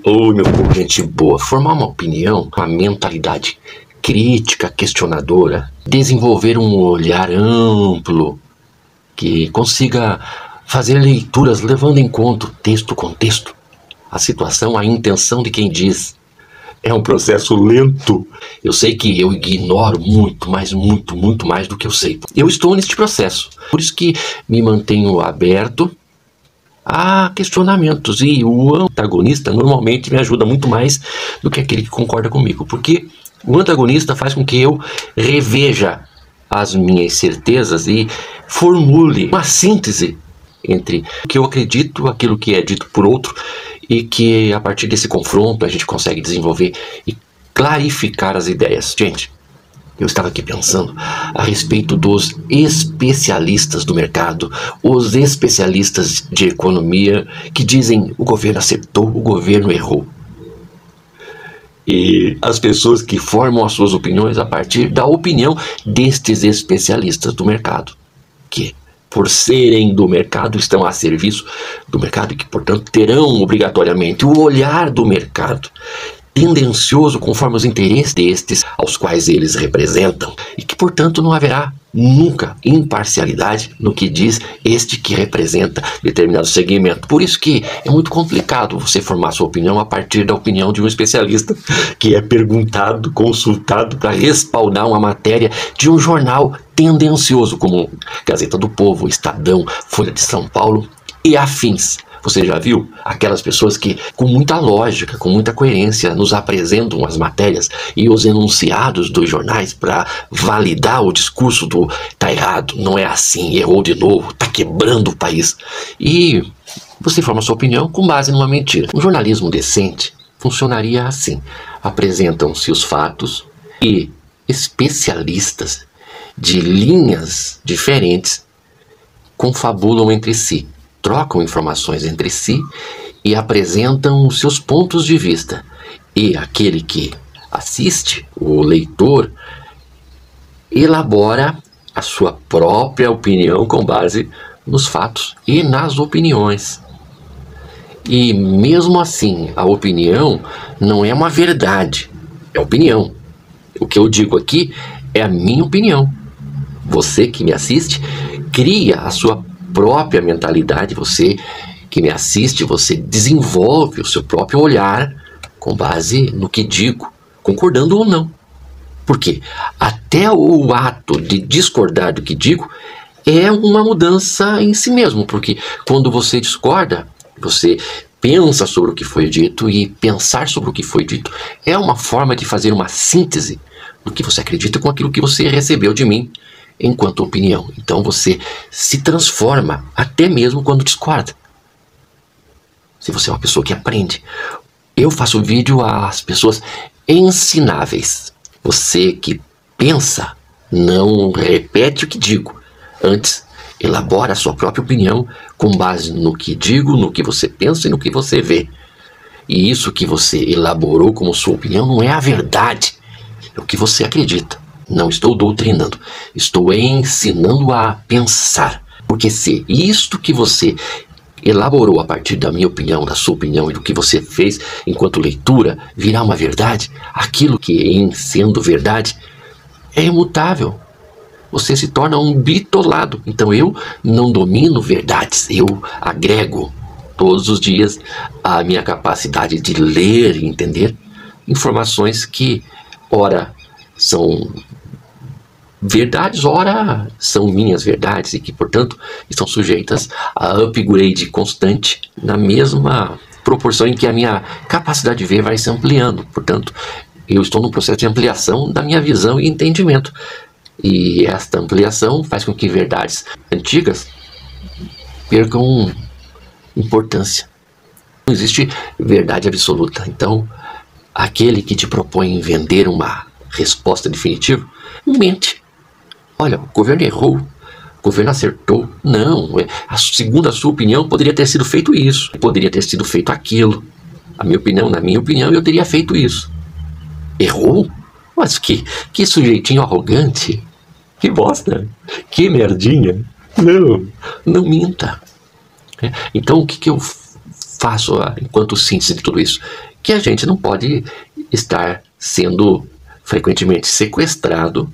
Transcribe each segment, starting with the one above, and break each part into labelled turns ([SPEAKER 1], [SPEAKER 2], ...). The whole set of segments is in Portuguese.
[SPEAKER 1] Ô, meu povo, gente boa, formar uma opinião, uma mentalidade crítica, questionadora, desenvolver um olhar amplo, que consiga fazer leituras levando em conta o texto, o contexto, a situação, a intenção de quem diz. É um processo lento. Eu sei que eu ignoro muito, mas muito mais do que eu sei. Eu estou neste processo, por isso que me mantenho aberto a questionamentos, e o antagonista normalmente me ajuda muito mais do que aquele que concorda comigo, porque o antagonista faz com que eu reveja as minhas certezas e formule uma síntese entre o que eu acredito, aquilo que é dito por outro, e que a partir desse confronto a gente consegue desenvolver e clarificar as ideias. Gente, eu estava aqui pensando a respeito dos especialistas do mercado, os especialistas de economia que dizem o governo acertou, o governo errou. E as pessoas que formam as suas opiniões a partir da opinião destes especialistas do mercado, que por serem do mercado estão a serviço do mercado e que, portanto, terão obrigatoriamente o olhar do mercado tendencioso conforme os interesses destes aos quais eles representam, e que, portanto, não haverá nunca imparcialidade no que diz este que representa determinado segmento. Por isso que é muito complicado você formar sua opinião a partir da opinião de um especialista que é perguntado, consultado para respaldar uma matéria de um jornal tendencioso como Gazeta do Povo, Estadão, Folha de São Paulo e afins. Você já viu aquelas pessoas que, com muita lógica, com muita coerência, nos apresentam as matérias e os enunciados dos jornais para validar o discurso do tá errado, não é assim, errou de novo, tá quebrando o país. E você forma sua opinião com base numa mentira. Um jornalismo decente funcionaria assim. Apresentam-se os fatos e especialistas de linhas diferentes confabulam entre si, trocam informações entre si e apresentam os seus pontos de vista. E aquele que assiste, o leitor, elabora a sua própria opinião com base nos fatos e nas opiniões. E mesmo assim, a opinião não é uma verdade, é opinião. O que eu digo aqui é a minha opinião. Você que me assiste cria a sua própria mentalidade, você que me assiste, você desenvolve o seu próprio olhar com base no que digo, concordando ou não. Porque até o ato de discordar do que digo é uma mudança em si mesmo, porque quando você discorda, você pensa sobre o que foi dito, e pensar sobre o que foi dito é uma forma de fazer uma síntese do que você acredita com aquilo que você recebeu de mim enquanto opinião. Então você se transforma até mesmo quando discorda. Se você é uma pessoa que aprende. Eu faço vídeo às pessoas ensináveis. Você que pensa, não repete o que digo. Antes, elabora a sua própria opinião com base no que digo, no que você pensa e no que você vê. E isso que você elaborou como sua opinião não é a verdade. É o que você acredita. Não estou doutrinando, estou ensinando a pensar. Porque se isto que você elaborou a partir da minha opinião, da sua opinião e do que você fez enquanto leitura virar uma verdade, aquilo que em sendo verdade é imutável. Você se torna um bitolado. Então eu não domino verdades, eu agrego todos os dias a minha capacidade de ler e entender informações que, ora, são verdades, ora são minhas verdades, e que, portanto, estão sujeitas a upgrade constante na mesma proporção em que a minha capacidade de ver vai se ampliando. Portanto, eu estou num processo de ampliação da minha visão e entendimento. E esta ampliação faz com que verdades antigas percam importância. Não existe verdade absoluta. Então, aquele que te propõe vender uma resposta definitiva, mente. Olha, o governo errou, o governo acertou. Não, segundo a sua opinião, poderia ter sido feito isso, poderia ter sido feito aquilo. Na minha opinião, eu teria feito isso. Errou? Mas que sujeitinho arrogante. Que bosta. Que merdinha. Não minta. Então, o que eu faço enquanto síntese de tudo isso? Que a gente não pode estar sendo frequentemente sequestrado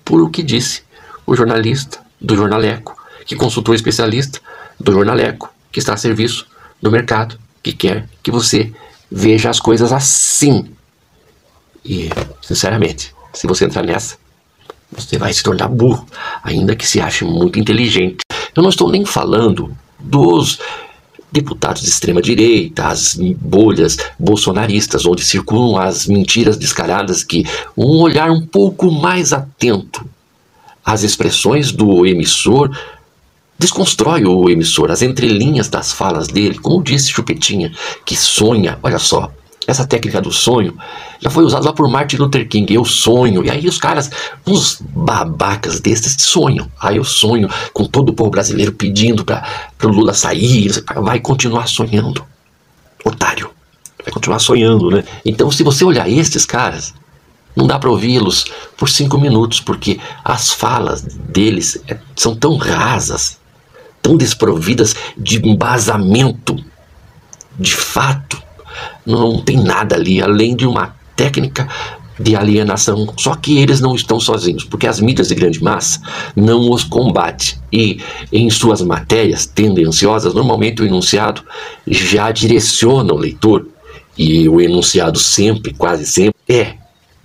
[SPEAKER 1] por o que disse o jornalista do Jornaleco, que consultou o especialista do Jornaleco, que está a serviço do mercado, que quer que você veja as coisas assim. E, sinceramente, se você entrar nessa, você vai se tornar burro, ainda que se ache muito inteligente. Eu não estou nem falando dos deputados de extrema-direita, as bolhas bolsonaristas, onde circulam as mentiras descaradas, que um olhar um pouco mais atento às expressões do emissor desconstrói o emissor, as entrelinhas das falas dele, como disse Chupetinha, que sonha. Olha só, essa técnica do sonho já foi usada lá por Martin Luther King. Eu sonho. E aí os caras, uns babacas desses, sonham. Aí eu sonho com todo o povo brasileiro pedindo para o Lula sair. Vai continuar sonhando, otário. Vai continuar sonhando, né? Então, se você olhar estes caras, não dá para ouvi-los por 5 minutos, porque as falas deles são tão rasas, tão desprovidas de embasamento, de fato. Não tem nada ali, além de uma técnica de alienação. Só que eles não estão sozinhos, porque as mídias de grande massa não os combatem. E em suas matérias tendenciosas, normalmente o enunciado já direciona o leitor. E o enunciado sempre, quase sempre, é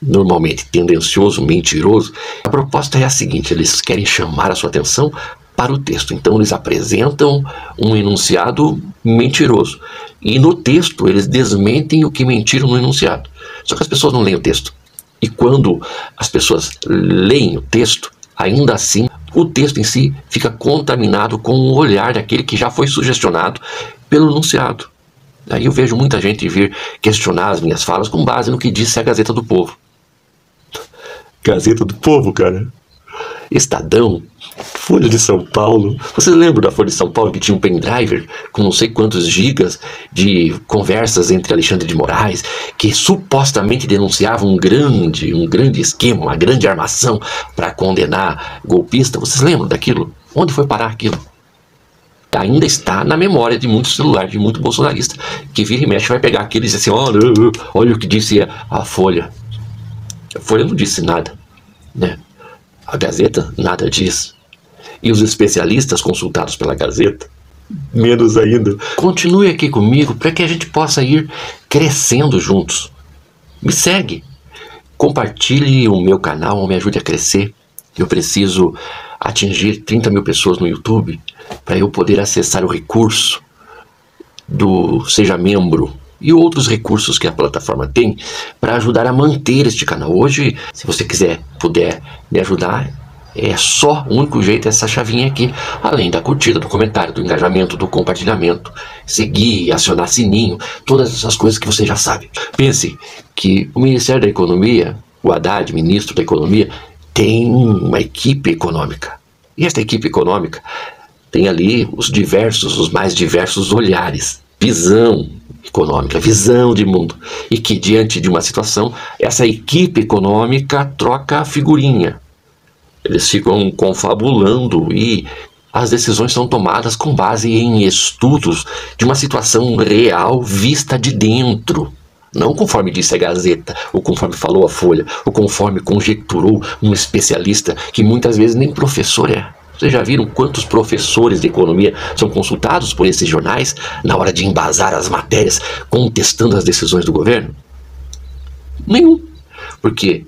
[SPEAKER 1] normalmente tendencioso, mentiroso. A proposta é a seguinte: eles querem chamar a sua atenção para o texto. Então eles apresentam um enunciado mentiroso. E no texto eles desmentem o que mentiram no enunciado. Só que as pessoas não leem o texto. E quando as pessoas leem o texto, ainda assim, o texto em si fica contaminado com o olhar daquele que já foi sugestionado pelo enunciado. Aí eu vejo muita gente vir questionar as minhas falas com base no que disse a Gazeta do Povo. Gazeta do Povo, cara. Estadão, Folha de São Paulo. Vocês lembram da Folha de São Paulo que tinha um pendrive com não sei quantos gigas de conversas entre Alexandre de Moraes, que supostamente denunciava um grande esquema, uma grande armação para condenar golpista? Vocês lembram daquilo? Onde foi parar aquilo? Ainda está na memória de muitos celulares, de muito bolsonarista, que vira e mexe vai pegar aquilo e diz assim: olha o que disse a Folha. A Folha não disse nada, né? A Gazeta nada diz. E os especialistas consultados pela Gazeta, menos ainda. Continue aqui comigo para que a gente possa ir crescendo juntos. Me segue. Compartilhe o meu canal, me ajude a crescer. Eu preciso atingir 30 mil pessoas no YouTube para eu poder acessar o recurso do Seja Membro e outros recursos que a plataforma tem para ajudar a manter este canal. Hoje, se você puder me ajudar, é só o único jeito, essa chavinha aqui, além da curtida, do comentário, do engajamento, do compartilhamento, seguir, acionar sininho, todas essas coisas que você já sabe. Pense que o Ministério da Economia, o Haddad, ministro da Economia, tem uma equipe econômica. E esta equipe econômica tem ali os mais diversos olhares, visão econômica, visão de mundo. E que diante de uma situação, essa equipe econômica troca a figurinha. Eles ficam confabulando e as decisões são tomadas com base em estudos de uma situação real vista de dentro. Não conforme disse a Gazeta, ou conforme falou a Folha, ou conforme conjecturou um especialista que muitas vezes nem professor é. Vocês já viram quantos professores de economia são consultados por esses jornais na hora de embasar as matérias, contestando as decisões do governo? Nenhum. Por quê?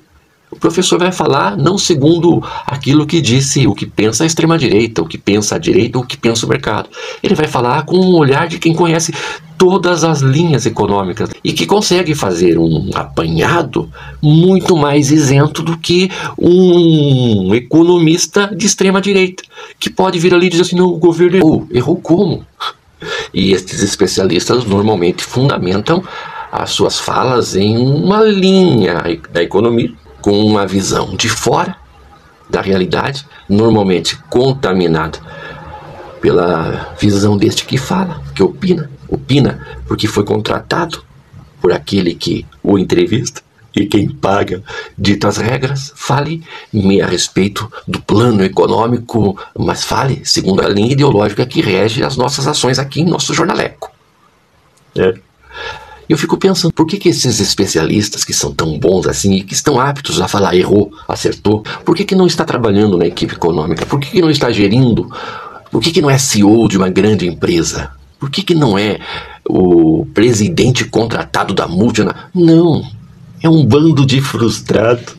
[SPEAKER 1] O professor vai falar não segundo aquilo que disse, o que pensa a extrema-direita, o que pensa a direita, o que pensa o mercado. Ele vai falar com o olhar de quem conhece todas as linhas econômicas e que consegue fazer um apanhado muito mais isento do que um economista de extrema-direita, que pode vir ali e dizer assim: não, o governo errou. Errou como? E estes especialistas normalmente fundamentam as suas falas em uma linha da economia, com uma visão de fora da realidade, normalmente contaminada pela visão deste que fala, que opina porque foi contratado por aquele que o entrevista, e quem paga ditas regras. Fale-me a respeito do plano econômico, mas fale segundo a linha ideológica que rege as nossas ações aqui em nosso Jornaleco. É. Eu fico pensando, por que esses especialistas que são tão bons assim e que estão aptos a falar errou, acertou, por que não está trabalhando na equipe econômica? Por que não está gerindo? Por que não é CEO de uma grande empresa? Por que não é o presidente contratado da multinacional? Não, é um bando de frustrado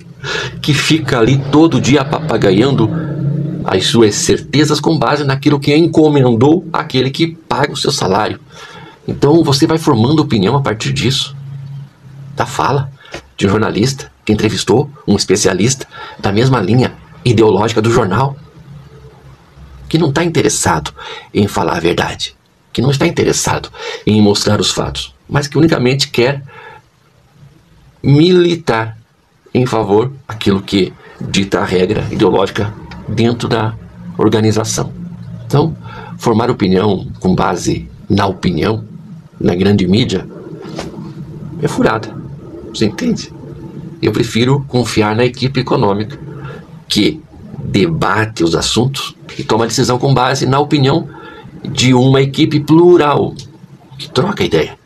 [SPEAKER 1] que fica ali todo dia papagaiando as suas certezas com base naquilo que encomendou aquele que paga o seu salário. Então você vai formando opinião a partir disso, da fala de um jornalista que entrevistou um especialista da mesma linha ideológica do jornal, que não está interessado em falar a verdade, que não está interessado em mostrar os fatos, mas que unicamente quer militar em favor daquilo que dita a regra ideológica dentro da organização. Então, formar opinião com base na opinião, na grande mídia, é furada. Você entende? Eu prefiro confiar na equipe econômica, que debate os assuntos e toma decisão com base na opinião de uma equipe plural, que troca ideia.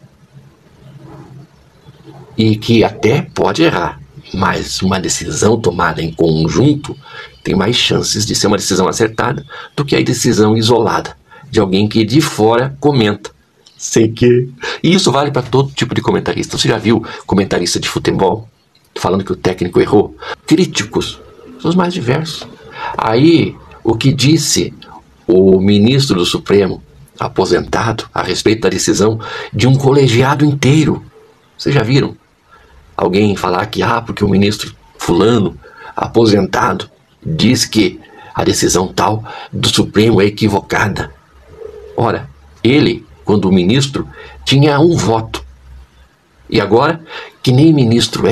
[SPEAKER 1] E que até pode errar, mas uma decisão tomada em conjunto tem mais chances de ser uma decisão acertada do que a decisão isolada de alguém que de fora comenta. Sem que... E isso vale para todo tipo de comentarista. Você já viu comentarista de futebol falando que o técnico errou? Críticos, os mais diversos. Aí, o que disse o ministro do Supremo, aposentado, a respeito da decisão de um colegiado inteiro? Vocês já viram alguém falar que, porque o ministro fulano, aposentado, diz que a decisão tal do Supremo é equivocada? Ora, ele, quando o ministro, tinha um voto. E agora, que nem ministro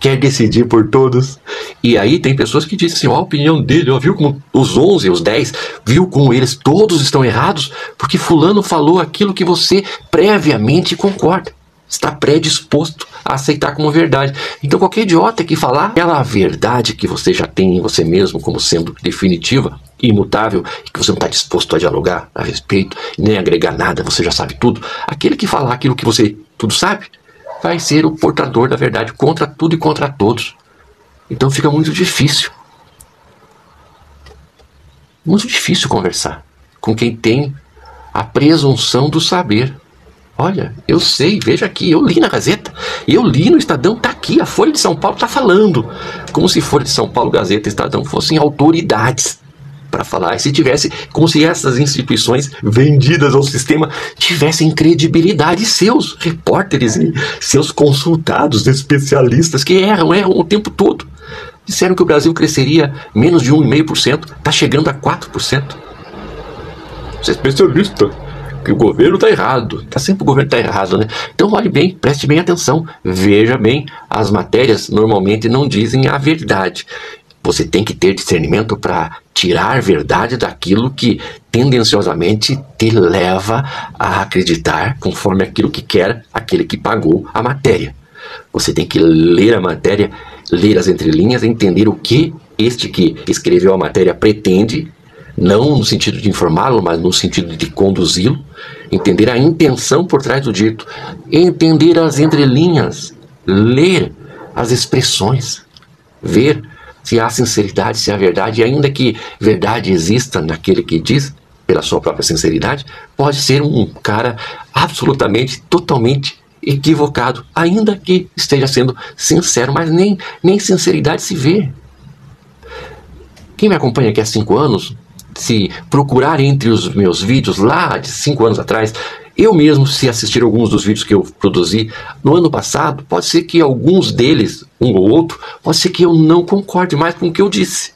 [SPEAKER 1] quer decidir por todos. E aí tem pessoas que dizem assim, a opinião dele, viu como os 11, os 10, viu como eles todos estão errados, porque fulano falou aquilo que você previamente concorda. Está predisposto a aceitar como verdade. Então qualquer idiota que falar aquela verdade que você já tem em você mesmo como sendo definitiva, imutável, e que você não está disposto a dialogar a respeito, nem agregar nada, você já sabe tudo, aquele que falar aquilo que você tudo sabe, vai ser o portador da verdade contra tudo e contra todos. Então fica muito difícil conversar com quem tem a presunção do saber. Olha, eu sei, veja aqui, eu li na Gazeta, eu li no Estadão, tá aqui, a Folha de São Paulo tá falando. Como se Folha de São Paulo, Gazeta e Estadão fossem autoridades para falar. E se tivesse, como se essas instituições vendidas ao sistema tivessem credibilidade, seus repórteres e seus consultados, especialistas que erram o tempo todo. Disseram que o Brasil cresceria menos de 1,5%, tá chegando a 4%. Você é especialista, que o governo está errado. Sempre o governo está errado, né? Então olhe bem, preste bem atenção, veja bem, as matérias normalmente não dizem a verdade. Você tem que ter discernimento para tirar verdade daquilo que tendenciosamente te leva a acreditar conforme aquilo que quer aquele que pagou a matéria. Você tem que ler a matéria, ler as entrelinhas, entender o que este que escreveu a matéria pretende, não no sentido de informá-lo, mas no sentido de conduzi-lo, entender a intenção por trás do dito, entender as entrelinhas, ler as expressões, ver se há sinceridade, se há verdade, e ainda que verdade exista naquele que diz, pela sua própria sinceridade, pode ser um cara absolutamente, totalmente equivocado, ainda que esteja sendo sincero, mas nem sinceridade se vê. Quem me acompanha aqui há 5 anos, se procurar entre os meus vídeos lá de 5 anos atrás, eu mesmo, se assistir alguns dos vídeos que eu produzi no ano passado, pode ser que alguns deles, um ou outro, pode ser que eu não concorde mais com o que eu disse.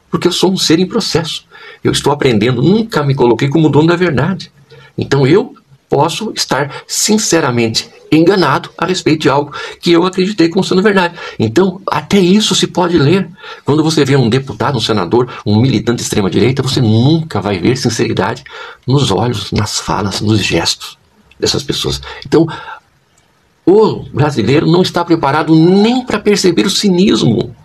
[SPEAKER 1] Porque eu sou um ser em processo. Eu estou aprendendo, nunca me coloquei como dono da verdade. Então eu posso estar sinceramente enganado a respeito de algo que eu acreditei como sendo verdade. Então, até isso se pode ler. Quando você vê um deputado, um senador, um militante de extrema-direita, você nunca vai ver sinceridade nos olhos, nas falas, nos gestos dessas pessoas. Então, o brasileiro não está preparado nem para perceber o cinismo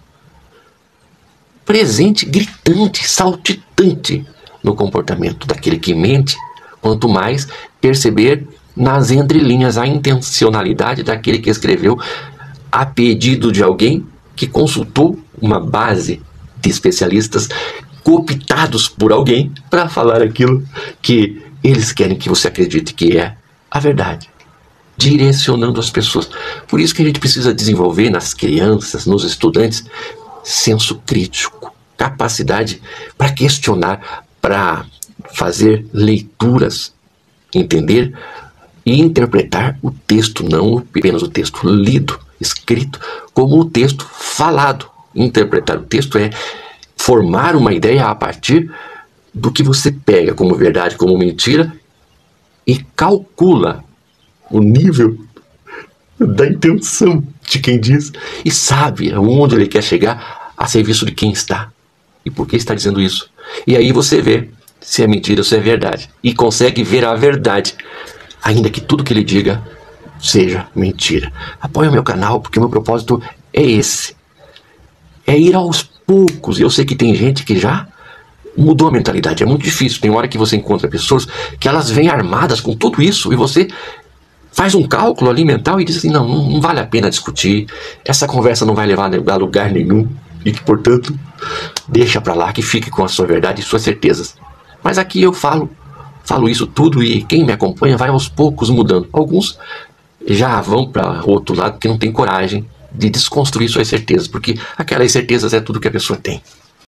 [SPEAKER 1] presente, gritante, saltitante no comportamento daquele que mente, quanto mais perceber nas entrelinhas a intencionalidade daquele que escreveu a pedido de alguém que consultou uma base de especialistas cooptados por alguém para falar aquilo que eles querem que você acredite que é a verdade, direcionando as pessoas. Por isso que a gente precisa desenvolver nas crianças, nos estudantes, senso crítico, capacidade para questionar, para fazer leituras, entender e interpretar o texto, não apenas o texto lido, escrito, como o texto falado. Interpretar o texto é formar uma ideia a partir do que você pega como verdade, como mentira, e calcula o nível da intenção de quem diz e sabe aonde ele quer chegar a serviço de quem está e por que está dizendo isso. E aí você vê se é mentira ou se é verdade e consegue ver a verdade, ainda que tudo que ele diga seja mentira. Apoie o meu canal, porque o meu propósito é esse, é ir aos poucos. Eu sei que tem gente que já mudou a mentalidade, é muito difícil. Tem hora que você encontra pessoas que elas vêm armadas com tudo isso e você faz um cálculo ali mental e diz assim, não vale a pena discutir, essa conversa não vai levar a lugar nenhum e que, portanto, deixa pra lá, que fique com a sua verdade e suas certezas. Mas aqui eu falo isso tudo e quem me acompanha vai aos poucos mudando. Alguns já vão para o outro lado porque não tem coragem de desconstruir suas certezas, porque aquelas certezas é tudo que a pessoa tem.